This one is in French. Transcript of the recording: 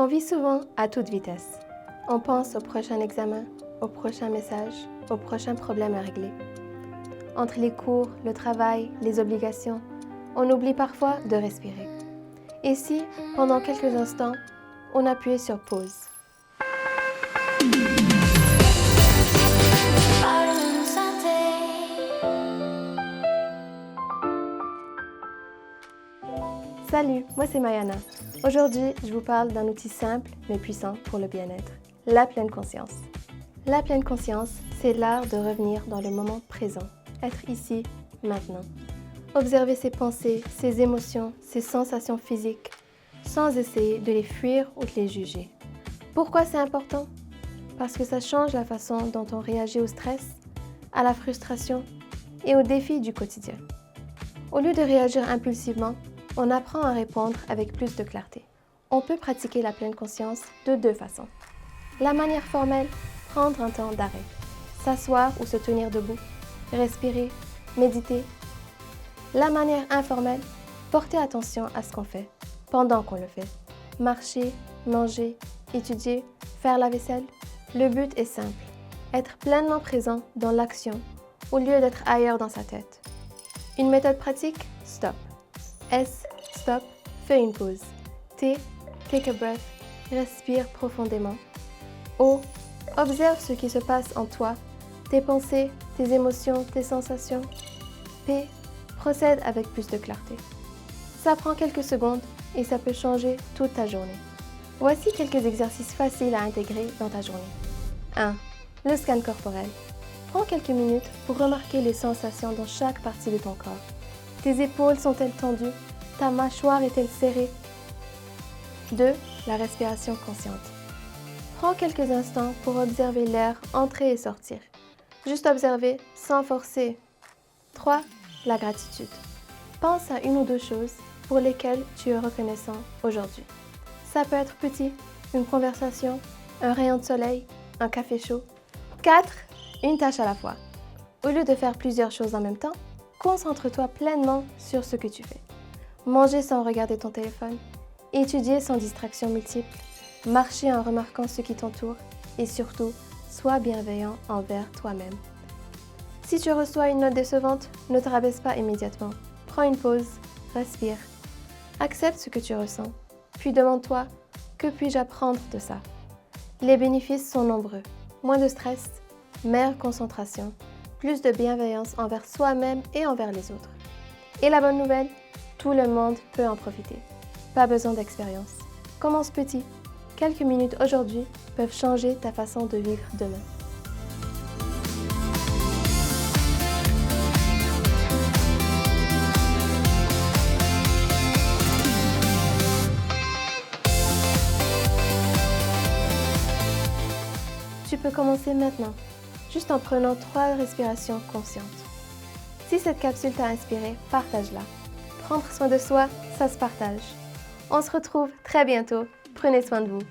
On vit souvent à toute vitesse. On pense au prochain examen, au prochain message, au prochain problème à régler. Entre les cours, le travail, les obligations, on oublie parfois de respirer. Et si, pendant quelques instants, on appuyait sur pause? Salut, moi c'est Mayana. Aujourd'hui, je vous parle d'un outil simple mais puissant pour le bien-être, la pleine conscience. La pleine conscience, c'est l'art de revenir dans le moment présent, être ici, maintenant. Observer ses pensées, ses émotions, ses sensations physiques, sans essayer de les fuir ou de les juger. Pourquoi c'est important? Parce que ça change la façon dont on réagit au stress, à la frustration et aux défis du quotidien. Au lieu de réagir impulsivement, on apprend à répondre avec plus de clarté. On peut pratiquer la pleine conscience de deux façons. La manière formelle, prendre un temps d'arrêt, s'asseoir ou se tenir debout, respirer, méditer. La manière informelle, porter attention à ce qu'on fait, pendant qu'on le fait. Marcher, manger, étudier, faire la vaisselle. Le but est simple, être pleinement présent dans l'action, au lieu d'être ailleurs dans sa tête. Une méthode pratique, stop. S, stop, fais une pause. T, take a breath, respire profondément. O, observe ce qui se passe en toi, tes pensées, tes émotions, tes sensations. P, procède avec plus de clarté. Ça prend quelques secondes et ça peut changer toute ta journée. Voici quelques exercices faciles à intégrer dans ta journée. 1. Le scan corporel. Prends quelques minutes pour remarquer les sensations dans chaque partie de ton corps. Tes épaules sont-elles tendues? Ta mâchoire est-elle serrée? 2. La respiration consciente. Prends quelques instants pour observer l'air entrer et sortir. Juste observer, sans forcer. 3. La gratitude. Pense à une ou deux choses pour lesquelles tu es reconnaissant aujourd'hui. Ça peut être petit, une conversation, un rayon de soleil, un café chaud. 4. Une tâche à la fois. Au lieu de faire plusieurs choses en même temps, concentre-toi pleinement sur ce que tu fais. Manger sans regarder ton téléphone, étudier sans distraction multiple, marcher en remarquant ce qui t'entoure et surtout, sois bienveillant envers toi-même. Si tu reçois une note décevante, ne te rabaisse pas immédiatement. Prends une pause, respire. Accepte ce que tu ressens, puis demande-toi, que puis-je apprendre de ça? Les bénéfices sont nombreux. Moins de stress, meilleure concentration, plus de bienveillance envers soi-même et envers les autres. Et la bonne nouvelle, tout le monde peut en profiter. Pas besoin d'expérience. Commence petit. Quelques minutes aujourd'hui peuvent changer ta façon de vivre demain. Tu peux commencer maintenant, juste en prenant 3 respirations conscientes. Si cette capsule t'a inspiré, partage-la. Prendre soin de soi, ça se partage. On se retrouve très bientôt. Prenez soin de vous.